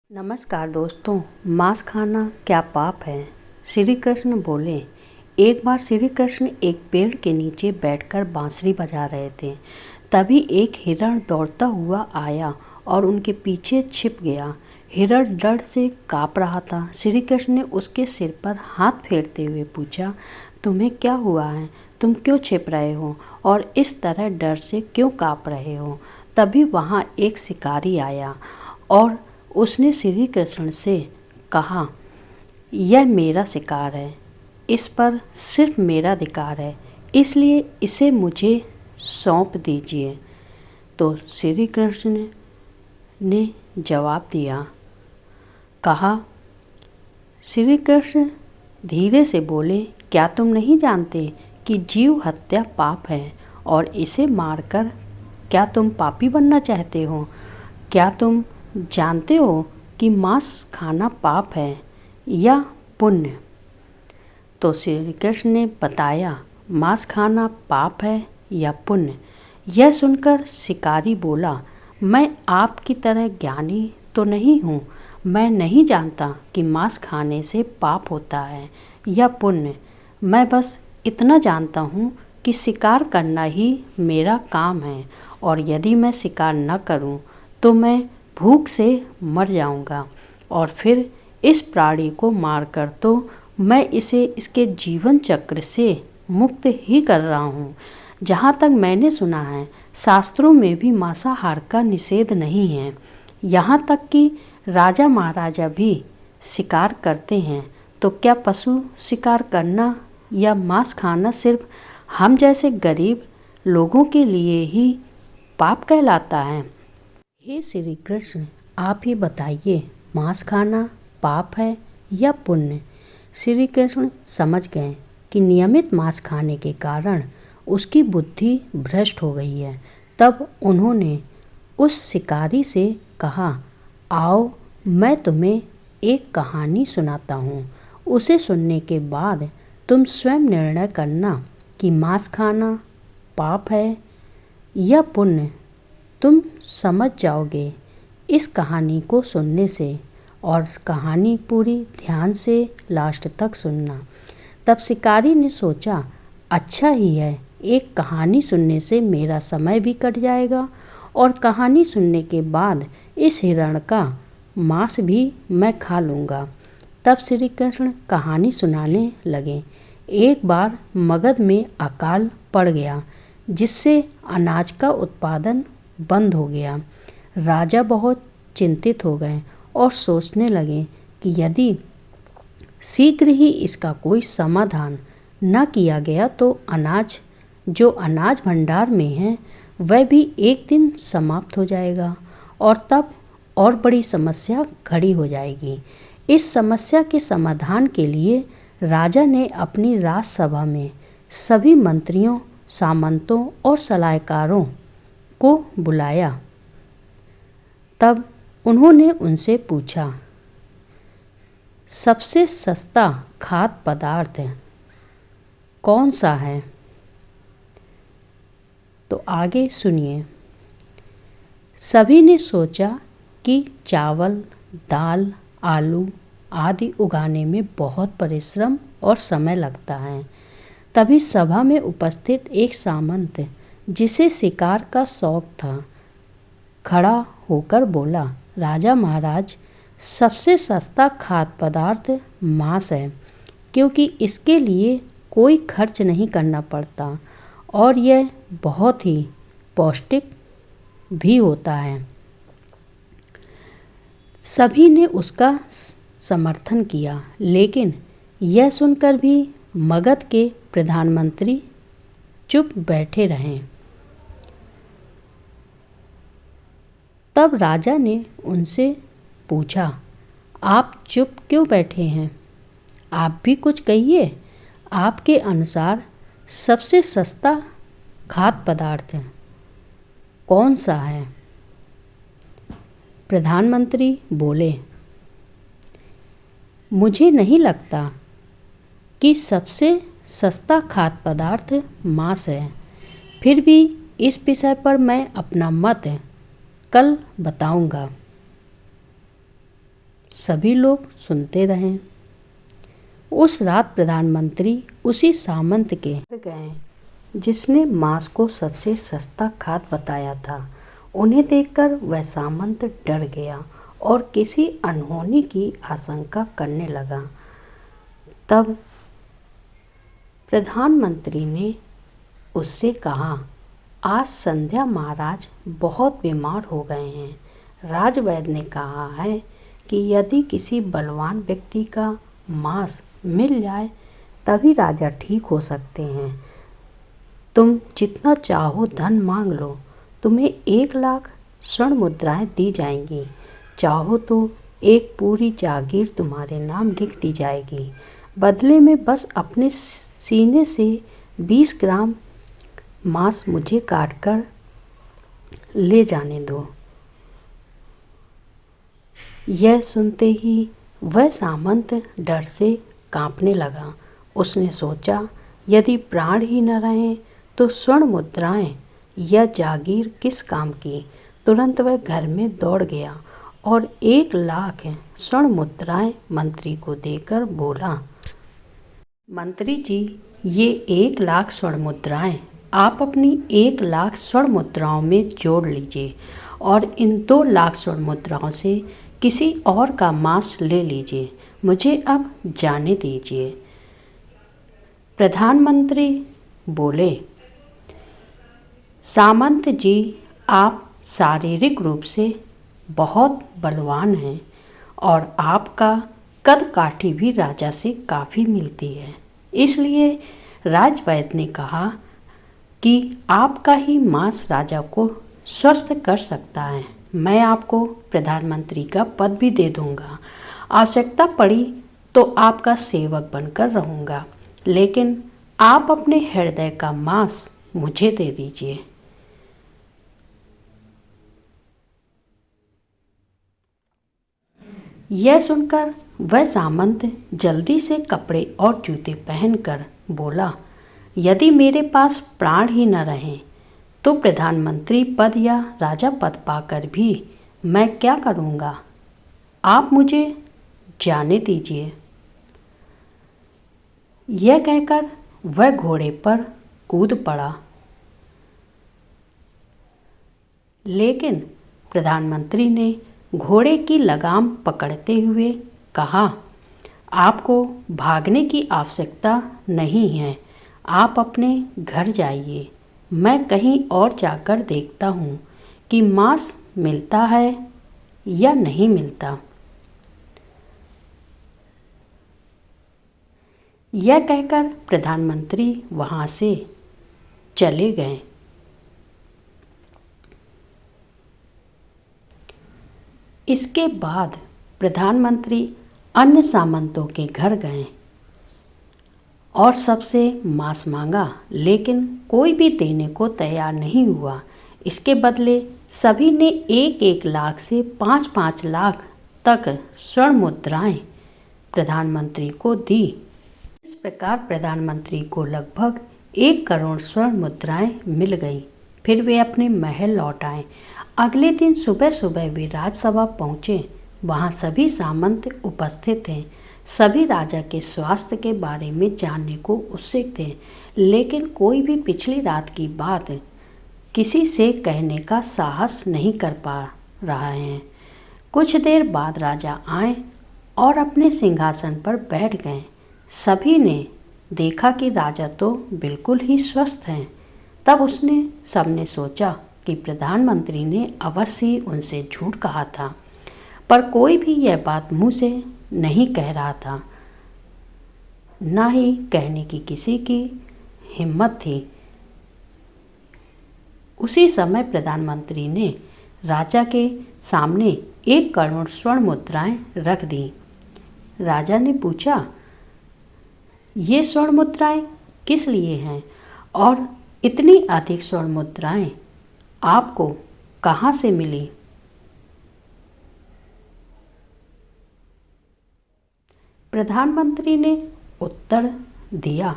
नमस्कार दोस्तों, मांस खाना क्या पाप है? श्री कृष्ण बोले। एक बार श्री कृष्ण एक पेड़ के नीचे बैठकर बांसुरी बजा रहे थे। तभी एक हिरण दौड़ता हुआ आया और उनके पीछे छिप गया। हिरण डर से काँप रहा था। श्री कृष्ण ने उसके सिर पर हाथ फेरते हुए पूछा, तुम्हें क्या हुआ है? तुम क्यों छिप रहे हो और इस तरह डर से क्यों काँप रहे हो? तभी वहाँ एक शिकारी आया और उसने श्री कृष्ण से कहा, यह मेरा शिकार है, इस पर सिर्फ मेरा अधिकार है, इसलिए इसे मुझे सौंप दीजिए। तो श्री कृष्ण ने जवाब दिया, कहा, श्री कृष्ण धीरे से बोले, क्या तुम नहीं जानते कि जीव हत्या पाप है और इसे मारकर क्या तुम पापी बनना चाहते हो? क्या तुम जानते हो कि मांस खाना पाप है या पुण्य? तो श्री कृष्ण ने बताया, मांस खाना पाप है या पुण्य। यह सुनकर शिकारी बोला, मैं आपकी तरह ज्ञानी तो नहीं हूँ। मैं नहीं जानता कि मांस खाने से पाप होता है या पुण्य। मैं बस इतना जानता हूँ कि शिकार करना ही मेरा काम है और यदि मैं शिकार न करूँ तो मैं भूख से मर जाऊंगा और फिर इस प्राणी को मारकर तो मैं इसे इसके जीवन चक्र से मुक्त ही कर रहा हूँ। जहाँ तक मैंने सुना है, शास्त्रों में भी मांसाहार का निषेध नहीं है। यहाँ तक कि राजा महाराजा भी शिकार करते हैं। तो क्या पशु शिकार करना या मांस खाना सिर्फ हम जैसे गरीब लोगों के लिए ही पाप कहलाता है? हे श्री कृष्ण, आप ही बताइए, मांस खाना पाप है या पुण्य? श्री कृष्ण समझ गए कि नियमित मांस खाने के कारण उसकी बुद्धि भ्रष्ट हो गई है। तब उन्होंने उस शिकारी से कहा, आओ मैं तुम्हें एक कहानी सुनाता हूँ। उसे सुनने के बाद तुम स्वयं निर्णय करना कि मांस खाना पाप है या पुण्य। तुम समझ जाओगे इस कहानी को सुनने से, और कहानी पूरी ध्यान से लास्ट तक सुनना। तब शिकारी ने सोचा, अच्छा ही है, एक कहानी सुनने से मेरा समय भी कट जाएगा और कहानी सुनने के बाद इस हिरण का मांस भी मैं खा लूँगा। तब श्री कृष्ण कहानी सुनाने लगे। एक बार मगध में अकाल पड़ गया, जिससे अनाज का उत्पादन बंद हो गया। राजा बहुत चिंतित हो गए और सोचने लगे कि यदि शीघ्र ही इसका कोई समाधान न किया गया तो अनाज भंडार में है वह भी एक दिन समाप्त हो जाएगा और तब और बड़ी समस्या खड़ी हो जाएगी। इस समस्या के समाधान के लिए राजा ने अपनी राजसभा में सभी मंत्रियों, सामंतों और सलाहकारों को बुलाया। तब उन्होंने उनसे पूछा, सबसे सस्ता खाद्य पदार्थ कौन सा है? तो आगे सुनिए। सभी ने सोचा कि चावल, दाल, आलू आदि उगाने में बहुत परिश्रम और समय लगता है। तभी सभा में उपस्थित एक सामंत, जिसे शिकार का शौक था, खड़ा होकर बोला, राजा महाराज, सबसे सस्ता खाद्य पदार्थ मांस है, क्योंकि इसके लिए कोई खर्च नहीं करना पड़ता और यह बहुत ही पौष्टिक भी होता है। सभी ने उसका समर्थन किया, लेकिन यह सुनकर भी मगध के प्रधानमंत्री चुप बैठे रहे। तब राजा ने उनसे पूछा, आप चुप क्यों बैठे हैं? आप भी कुछ कहिए। आपके अनुसार सबसे सस्ता खाद्य पदार्थ कौन सा है? प्रधानमंत्री बोले, मुझे नहीं लगता कि सबसे सस्ता खाद्य पदार्थ मांस है। फिर भी इस विषय पर मैं अपना मत कल बताऊंगा। सभी लोग सुनते रहे। उस रात प्रधानमंत्री उसी सामंत के गए जिसने मांस को सबसे सस्ता खाद्य बताया था। उन्हें देखकर वह सामंत डर गया और किसी अनहोनी की आशंका करने लगा। तब प्रधानमंत्री ने उससे कहा, आज संध्या महाराज बहुत बीमार हो गए हैं। राजवैद्य ने कहा है कि यदि किसी बलवान व्यक्ति का मांस मिल जाए तभी राजा ठीक हो सकते हैं। तुम जितना चाहो धन मांग लो, तुम्हें 1,00,000 स्वर्ण मुद्राएं दी जाएंगी। चाहो तो एक पूरी जागीर तुम्हारे नाम लिख दी जाएगी। बदले में बस अपने सीने से 20 ग्राम मांस मुझे काटकर ले जाने दो। यह सुनते ही वह सामंत डर से कांपने लगा। उसने सोचा, यदि प्राण ही न रहे तो स्वर्ण मुद्राएं या जागीर किस काम की। तुरंत वह घर में दौड़ गया और 1,00,000 स्वर्ण मुद्राएं मंत्री को देकर बोला, मंत्री जी, ये 1,00,000 स्वर्ण मुद्राएं आप अपनी 1,00,000 स्वर्ण मुद्राओं में जोड़ लीजिए और इन 2,00,000 स्वर्ण मुद्राओं से किसी और का मांस ले लीजिए। मुझे अब जाने दीजिए। प्रधानमंत्री बोले, सामंत जी, आप शारीरिक रूप से बहुत बलवान हैं और आपका कद काठी भी राजा से काफ़ी मिलती है। इसलिए राजवैद्य ने कहा कि आपका ही मांस राजा को स्वस्थ कर सकता है। मैं आपको प्रधानमंत्री का पद भी दे दूंगा। आवश्यकता पड़ी तो आपका सेवक बनकर रहूंगा, लेकिन आप अपने हृदय का मांस मुझे दे दीजिए। यह सुनकर वह सामंत जल्दी से कपड़े और जूते पहनकर बोला, यदि मेरे पास प्राण ही न रहें तो प्रधानमंत्री पद या राजा पद पाकर भी मैं क्या करूँगा। आप मुझे जाने दीजिए। यह कहकर वह घोड़े पर कूद पड़ा। लेकिन प्रधानमंत्री ने घोड़े की लगाम पकड़ते हुए कहा, आपको भागने की आवश्यकता नहीं है। आप अपने घर जाइए। मैं कहीं और जाकर देखता हूँ कि मांस मिलता है या नहीं मिलता। यह कहकर प्रधानमंत्री वहाँ से चले गए। इसके बाद प्रधानमंत्री अन्य सामंतों के घर गए और सबसे मांस मांगा, लेकिन कोई भी देने को तैयार नहीं हुआ। इसके बदले सभी ने 1-1 लाख से 5-5 लाख तक स्वर्ण मुद्राएं प्रधानमंत्री को दी। इस प्रकार प्रधानमंत्री को लगभग 1 करोड़ स्वर्ण मुद्राएं मिल गई। फिर वे अपने महल लौट आए। अगले दिन सुबह सुबह वे राजसभा पहुँचे। वहाँ सभी सामंत उपस्थित थे। सभी राजा के स्वास्थ्य के बारे में जानने को उत्सुक थे, लेकिन कोई भी पिछली रात की बात किसी से कहने का साहस नहीं कर पा रहा है। कुछ देर बाद राजा आए और अपने सिंहासन पर बैठ गए। सभी ने देखा कि राजा तो बिल्कुल ही स्वस्थ हैं। तब सबने सोचा कि प्रधानमंत्री ने अवश्य ही उनसे झूठ कहा था, पर कोई भी यह बात मुंह से नहीं कह रहा था, ना ही कहने की किसी की हिम्मत थी। उसी समय प्रधानमंत्री ने राजा के सामने 1 करोड़ स्वर्ण मुद्राएं रख दी। राजा ने पूछा, ये स्वर्ण मुद्राएं किस लिए हैं और इतनी अधिक स्वर्ण मुद्राएं आपको कहाँ से मिली? प्रधानमंत्री ने उत्तर दिया,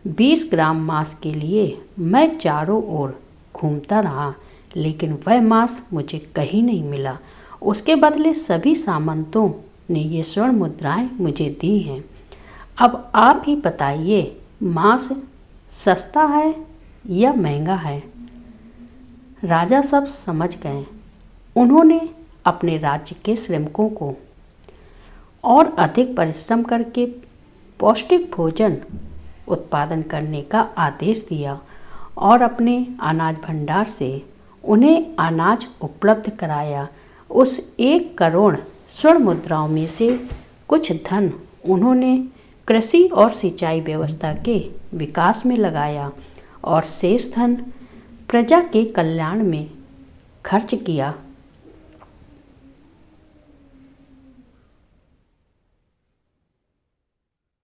20 ग्राम मांस के लिए मैं चारों ओर घूमता रहा, लेकिन वह मांस मुझे कहीं नहीं मिला। उसके बदले सभी सामंतों ने ये स्वर्ण मुद्राएं मुझे दी हैं। अब आप ही बताइए, मांस सस्ता है या महंगा है? राजा सब समझ गए। उन्होंने अपने राज्य के श्रमिकों को और अधिक परिश्रम करके पौष्टिक भोजन उत्पादन करने का आदेश दिया और अपने अनाज भंडार से उन्हें अनाज उपलब्ध कराया। उस 1 करोड़ स्वर्ण मुद्राओं में से कुछ धन उन्होंने कृषि और सिंचाई व्यवस्था के विकास में लगाया और शेष धन प्रजा के कल्याण में खर्च किया।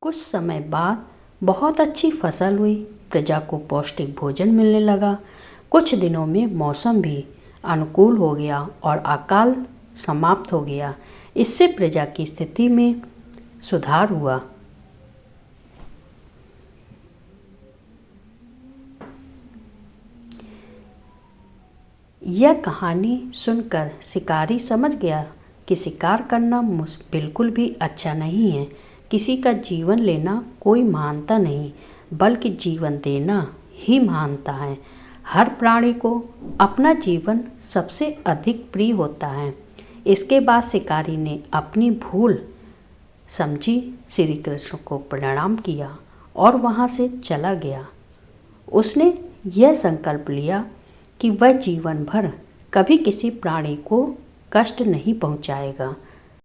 कुछ समय बाद बहुत अच्छी फसल हुई, प्रजा को पौष्टिक भोजन मिलने लगा। कुछ दिनों में मौसम भी अनुकूल हो गया और अकाल समाप्त हो गया। इससे प्रजा की स्थिति में सुधार हुआ। यह कहानी सुनकर शिकारी समझ गया कि शिकार करना बिल्कुल भी अच्छा नहीं है। किसी का जीवन लेना कोई महानता नहीं, बल्कि जीवन देना ही महानता है। हर प्राणी को अपना जीवन सबसे अधिक प्रिय होता है। इसके बाद शिकारी ने अपनी भूल समझी, श्री कृष्ण को प्रणाम किया और वहाँ से चला गया। उसने यह संकल्प लिया कि वह जीवन भर कभी किसी प्राणी को कष्ट नहीं पहुँचाएगा।